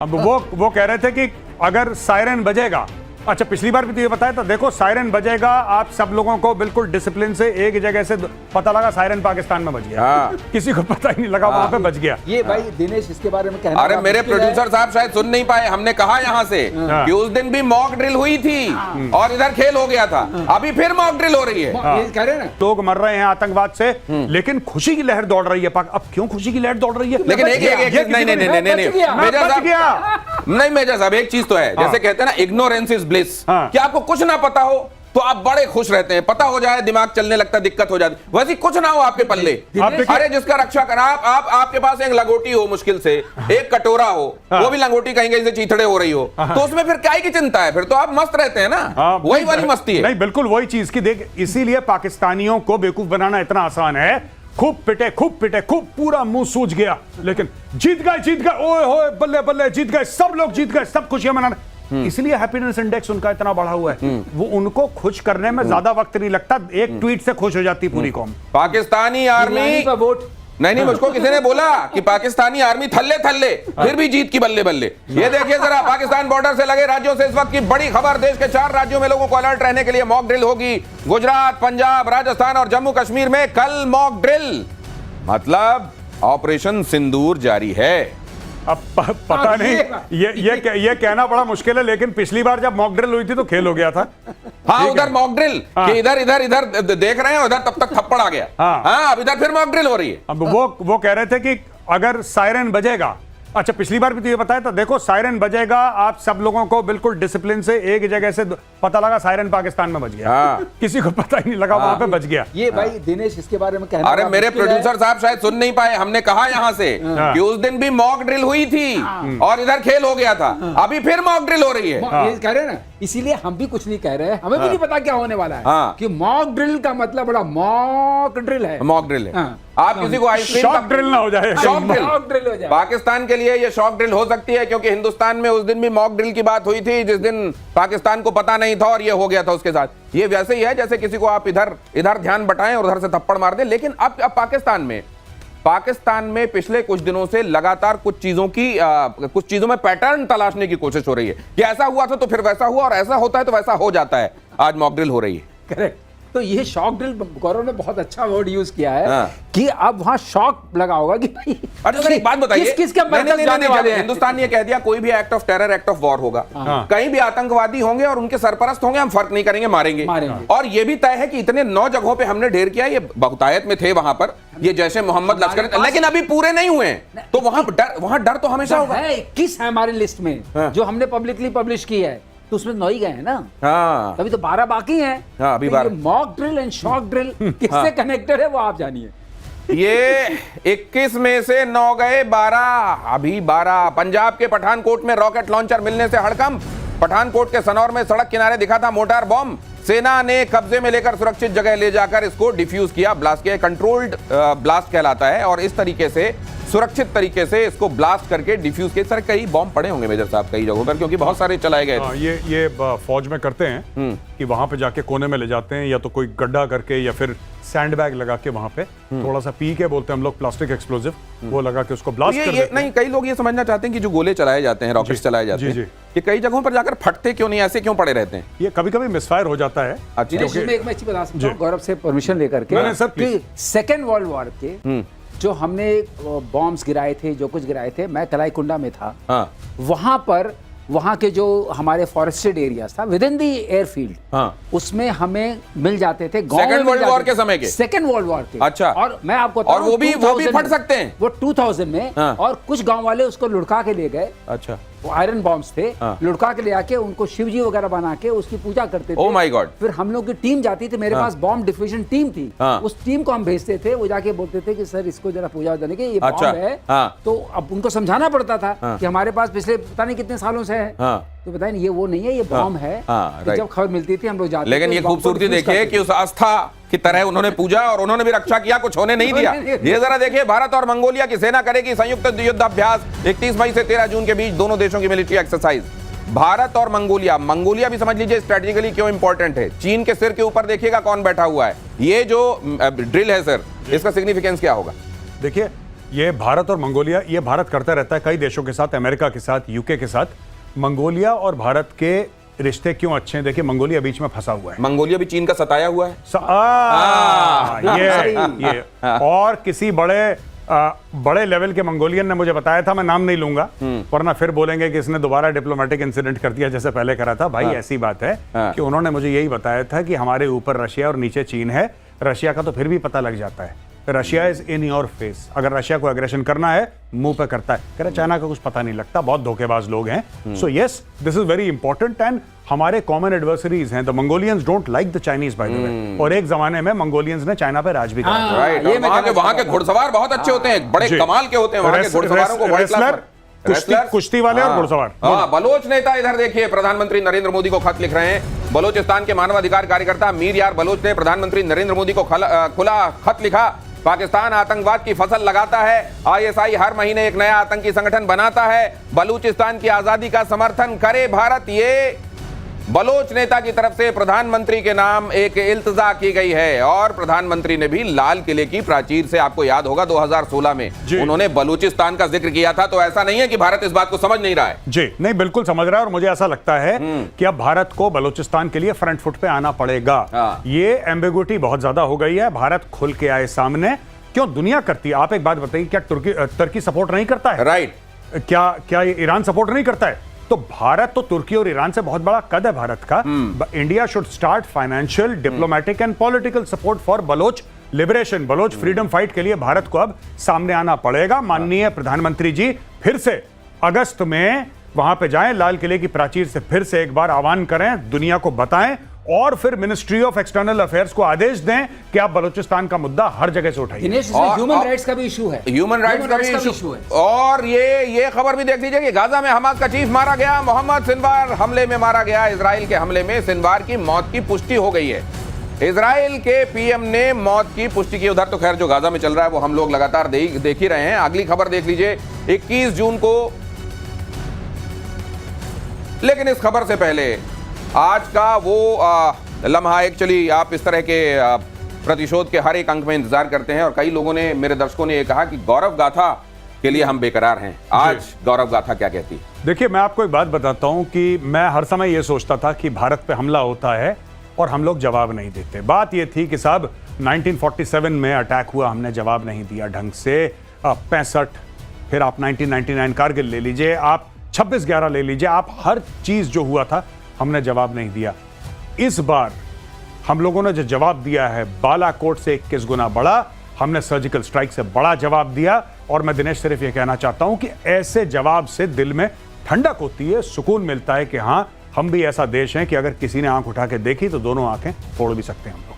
अब वो कह रहे थे कि अगर सायरन बजेगा, अच्छा पिछली बार भी तो ये बताया था, देखो सायरन बजेगा, आप सब लोगों को बिल्कुल डिसिप्लिन से एक जगह से पता लगा सायरन पाकिस्तान में बज गया। हाँ। किसी को पता ही नहीं लगा वहां पे बज गया। ये भाई दिनेश इसके बारे में कहना अरे मेरे प्रोड्यूसर साहब शायद सुन नहीं पाए, हमने कहा यहाँ से कि उस दिन भी मॉक ड्रिल हुई थी और इधर खेल हो गया था, अभी फिर मॉक ड्रिल हो रही है। ये कह रहे हैं ना, लोग मर रहे हैं आतंकवाद से, लेकिन खुशी की लहर दौड़ रही है। अब क्यों खुशी की लहर दौड़ रही है? लेकिन एक नहीं मेजर साहब, एक चीज तो है, जैसे कहते हैं ना इग्नोरेंस इज ब्लिस, कि आपको कुछ ना पता हो तो आप बड़े खुश रहते हैं, पता हो जाए दिमाग चलने लगता, दिक्कत हो जाती। वैसे कुछ ना हो आपके पल्ले, अरे जिसका रक्षा कर आपके पास एक लंगोटी हो, मुश्किल से एक कटोरा हो, वो भी लंगोटी कहीं कहीं से चीथड़े हो रही हो, तो उसमें फिर क्या की चिंता है? फिर तो आप मस्त रहते हैं ना। वही वाली मस्ती है। नहीं बिल्कुल वही चीज की देख, इसीलिए पाकिस्तानियों को बेवकूफ बनाना इतना आसान है। खूब पिटे खूब पूरा मुंह सूज गया, लेकिन जीत गए, ओए होए बल्ले बल्ले जीत गए, सब लोग जीत गए, सब खुशियां मनाने। इसलिए हैप्पीनेस इंडेक्स उनका इतना बढ़ा हुआ है। वो उनको खुश करने में ज्यादा वक्त नहीं लगता, एक ट्वीट से खुश हो जाती पूरी कौम। पाकिस्तानी आर्मी का वोट नहीं मुझको किसी ने बोला कि पाकिस्तानी आर्मी थल्ले फिर भी जीत की बल्ले बल्ले। ये देखिए जरा, पाकिस्तान बॉर्डर से लगे राज्यों से इस वक्त की बड़ी खबर, देश के 4 राज्यों में लोगों को अलर्ट रहने के लिए मॉक ड्रिल होगी। गुजरात, पंजाब, राजस्थान और जम्मू कश्मीर में कल मॉक ड्रिल, मतलब ऑपरेशन सिंदूर जारी है। अब पता नहीं, ये कहना बड़ा मुश्किल है, लेकिन पिछली बार जब मॉक ड्रिल हुई थी तो खेल हो गया था। हाँ, उधर मॉक ड्रिल कि इधर देख रहे हैं, उधर तब तक थप्पड़ आ गया। हाँ, अब इधर फिर मॉक ड्रिल हो रही है। अब वो कह रहे थे कि अगर सायरन बजेगा, अच्छा पिछली बार भी तो ये बताया था, देखो सायरन बजेगा, आप सब लोगों को बिल्कुल डिसिप्लिन से एक जगह से पता लगा सायरन पाकिस्तान में बज गया। किसी को पता ही नहीं लगा वहां पे बज गया। ये भाई दिनेश इसके बारे में कहना, अरे मेरे प्रोड्यूसर साहब शायद सुन नहीं पाए, हमने कहा यहाँ से कि उस दिन भी मॉक ड्रिल हुई थी और इधर खेल हो गया था, अभी फिर मॉक ड्रिल हो रही है। ये कह रहे हैं ना, इसीलिए हम भी कुछ नहीं कह रहे हैं, हमें भी नहीं पता क्या होने वाला है। कि मॉक ड्रिल का मतलब बड़ा मॉक ड्रिल है, मॉक ड्रिल है। आप किसी को आइसक्रीम शॉक ड्रिल ना हो जाए, शॉक ड्रिल हो जाए। पाकिस्तान के लिए ये शॉक ड्रिल हो सकती है, क्योंकि हिंदुस्तान में उस दिन भी मॉक ड्रिल की बात हुई थी, जिस दिन पाकिस्तान को पता नहीं था और ये हो गया था उसके साथ। ये वैसे ही है जैसे किसी को आप इधर ध्यान बटाएं और उधर से थप्पड़ मार दें। लेकिन अब पाकिस्तान में पिछले कुछ दिनों से लगातार कुछ चीजों में पैटर्न तलाशने की कोशिश हो रही है कि ऐसा हुआ था तो फिर वैसा हुआ, और ऐसा होता है तो वैसा हो जाता है। आज मॉक ड्रिल हो रही है। करेक्ट। तो ये शॉक ड्रिल, गौरव ने बहुत अच्छा वर्ड यूज किया है कि अब वहां शॉक लगा होगा कि भाई, अच्छा एक बात बताइए, किसके मरकज जाने वाले हैं? हिंदुस्तान ने कह दिया कोई भी act of terror, act of war होगा, कहीं भी आतंकवादी होंगे और उनके सरपरस्त होंगे, हम फर्क नहीं करेंगे, मारेंगे। और ये भी तय है कि इतने 9 जगहों पे हमने ढेर किया, ये बहुतायत में थे वहां पर, ये जैसे मोहम्मद लश्कर, लेकिन अभी पूरे नहीं हुए, तो वहां डर तो हमेशा होगा। 21 है हमारी लिस्ट में जो हमने पब्लिकली पब्लिश की है, तो उसमें 9 ही गए हैं ना। हाँ, अभी तो 12 बाकी हैं। हाँ, अभी 12। Mock drill and shock drill किससे कनेक्टेड है वो आप जानिए। ये 21 में से 9 गए, 12 अभी 12। पंजाब के पठानकोट में रॉकेट लॉन्चर मिलने से हड़कंप। पठानकोट के सनौर में सड़क किनारे दिखा था मोटार बॉम्ब, सेना ने कब्जे में लेकर सुरक्षित जगह ले जाकर इसको डिफ्यूज किया, ब्लास्ट किया। कंट्रोल्ड ब्लास्ट कहलाता है, और इस तरीके से सुरक्षित तरीके से इसको ब्लास्ट करके डिफ्यूज किया। सर कई बॉम्ब पड़े होंगे मेजर साहब कई जगहों पर, क्योंकि बहुत सारे चलाए गए थे। ये फौज में करते हैं कि वहां पे जाके कोने में ले जाते हैं, या तो कोई गड्ढा करके या फिर सैंडबैग लगा के वहां पे थोड़ा सा पी के, बोलते हैं हम लोग प्लास्टिक एक्सप्लोजिव, वो लगा के उसको ब्लास्ट कर देते हैं। नहीं, कई लोग ये समझना चाहते हैं कि जो गोले चलाए जाते हैं, रॉकेट्स चलाए जाते हैं, ये कई जगहों पर जाकर फटते क्यों नहीं, ऐसे क्यों पड़े रहते हैं? ये कभी कभी मिसफायर हो जाता है। एक मैं अच्छी बता सकता हूं गौरव से परमिशन लेकर के, सेकेंड वर्ल्ड वॉर के जो हमने बॉम्ब्स गिराए थे, जो कुछ गिराए थे, मैं कलाईकुंडा में था। वहां पर वहां के जो हमारे फॉरेस्टेड एरियाज था विद इन दी एयरफील्ड, उसमें हमें मिल जाते थे। सेकेंड वर्ल्ड वॉर के समय के, सेकेंड वर्ल्ड वॉर के। अच्छा। और मैं आपको और वो भी फट सकते हैं वो 2000 में। और कुछ गांव वाले उसको लुढ़का के ले गए। अच्छा, वो आयरन बॉम्ब्स थे, लुढ़का के ले आके उनको शिवजी वगैरह बना के उसकी पूजा करते थे। Oh my God. फिर हम लोग की टीम जाती थी, मेरे पास बॉम्ब डिफ्यूजन टीम थी, उस टीम को हम भेजते थे, वो जाके बोलते थे कि सर इसको जरा पूजा देने के, ये बॉम्ब है। तो अब उनको समझाना पड़ता था कि हमारे पास पिछले पता नहीं कितने सालों से है, तो बताए ये वो नहीं है, ये बॉम्ब है। तो जब खबर मिलती थी हम लोग जाते। लेकिन ये खूबसूरती देखिए कि उस आस्था की तरह उन्होंने पूजा और उन्होंने भी रक्षा किया, कुछ होने नहीं दिया। ये जरा देखिए, भारत और मंगोलिया की सेना करेगी संयुक्त युद्ध अभ्यास 31 मई से 13 जून के बीच, दोनों देशों की मिलिट्री एक्सरसाइज। भारत और मंगोलिया भी समझ लीजिए स्ट्रेटेजिकली क्यों इंपॉर्टेंट है। चीन के सिर के ऊपर देखिएगा कौन बैठा हुआ है। ये जो ड्रिल है सर, इसका सिग्निफिकेंस क्या होगा? देखिए ये भारत और मंगोलिया, ये भारत करता रहता है कई देशों के साथ, अमेरिका के साथ, यूके के साथ। मंगोलिया और भारत के रिश्ते क्यों अच्छे हैं? देखिए, मंगोलिया बीच में फंसा हुआ है। मंगोलिया भी चीन का सताया हुआ है। ये और किसी बड़े लेवल के मंगोलियन ने मुझे बताया था, मैं नाम नहीं लूंगा वरना फिर बोलेंगे कि इसने दोबारा डिप्लोमेटिक इंसिडेंट कर दिया जैसे पहले करा था। भाई ऐसी बात है कि उन्होंने मुझे यही बताया था कि हमारे ऊपर रशिया और नीचे चीन है। रशिया का तो फिर भी पता लग जाता है, Russia is in your face. अगर रशिया को एग्रेशन करना है मुंह पे करता है। कह रहे चाइना का कुछ पता नहीं लगता, बहुत धोखेबाज लोग हैं। So yes, this is very important and हमारे कॉमन एडवर्सरीज हैं। The Mongolians don't like the Chinese by the way, और एक जमाने में मंगोलियंस ने चाइना पे राज भी करा। राइट, वहां के घुड़सवार बहुत अच्छे होते हैं, बड़े कमाल के होते हैं वहां के घुड़सवारों को। कुश्ती वाले और घुड़सवार। बलोच नेता इधर देखिए, प्रधानमंत्री नरेंद्र मोदी को खत लिख रहे हैं। बलोचिस्तान के मानवाधिकार कार्यकर्ता मीर यार बलोच ने प्रधानमंत्री नरेंद्र मोदी को खुला खत लिखा। पाकिस्तान आतंकवाद की फसल लगाता है, आईएसआई हर महीने एक नया आतंकी संगठन बनाता है, बलूचिस्तान की आजादी का समर्थन करे भारत। ये बलोच नेता की तरफ से प्रधानमंत्री के नाम एक इल्तिजा की गई है। और प्रधानमंत्री ने भी लाल किले की प्राचीर से, आपको याद होगा 2016 में उन्होंने बलूचिस्तान का जिक्र किया था। तो ऐसा नहीं है कि भारत इस बात को समझ नहीं रहा है। जी नहीं, बिल्कुल समझ रहा है। और मुझे ऐसा लगता है कि अब भारत को बलूचिस्तान के लिए फ्रंट फुट पे आना पड़ेगा। ये एम्बिगुइटी बहुत ज्यादा हो गई है, भारत खुल के आए सामने। क्यों दुनिया करती है? आप एक बात बताइए, क्या तुर्की सपोर्ट नहीं करता है? राइट, क्या ये ईरान सपोर्ट नहीं करता है? तो भारत तो तुर्की और ईरान से बहुत बड़ा कद है भारत का। India should start financial, diplomatic and political support for Baloch liberation. Baloch freedom fight के लिए भारत को अब सामने आना पड़ेगा। माननीय प्रधानमंत्री जी फिर से अगस्त में वहां पे जाएं, लाल किले की प्राचीर से फिर से एक बार आह्वान करें, दुनिया को बताएं, और फिर मिनिस्ट्री ऑफ एक्सटर्नल अफेयर्स को आदेश दें कि आप बलूचिस्तान का मुद्दा हर जगह से उठाइए। ह्यूमन राइट्स का भी इशू है, ह्यूमन राइट्स का भी इशू है। और ये खबर भी देख लीजिए कि गाजा में हमास का चीफ मारा गया, मोहम्मद सिनवार हमले में मारा गया। इजराइल के हमले में सिनवार की मौत की पुष्टि हो गई है। इजराइल के पीएम ने मौत की पुष्टि की। उधर तो खैर जो गाजा में चल रहा है वो हम लोग लगातार देख ही रहे हैं। अगली खबर देख लीजिए 21 जून को। लेकिन इस खबर से पहले आज का वो लम्हा, एक्चुअली आप इस तरह के प्रतिशोध के हर एक अंक में इंतजार करते हैं, और कई लोगों ने, मेरे दर्शकों ने ये कहा कि गौरव गाथा के लिए हम बेकरार हैं। आज गौरव गाथा क्या कहती है? देखिए, मैं आपको एक बात बताता हूं कि मैं हर समय ये सोचता था कि भारत पे हमला होता है और हम लोग जवाब नहीं देते। बात ये थी कि साहब 1947 में अटैक हुआ, हमने जवाब नहीं दिया ढंग से। 65, फिर आप 1999 कारगिल ले लीजिए, आप 26/11 ले लीजिए, आप हर चीज जो हुआ था हमने जवाब नहीं दिया। इस बार हम लोगों ने जो जवाब दिया है बालाकोट से 21 गुना बड़ा, हमने सर्जिकल स्ट्राइक से बड़ा जवाब दिया। और मैं दिनेश सिर्फ ये कहना चाहता हूं कि ऐसे जवाब से दिल में ठंडक होती है, सुकून मिलता है कि हां, हम भी ऐसा देश हैं कि अगर किसी ने आंख उठा के देखी तो दोनों आंखें फोड़ भी सकते हैं हम लोग।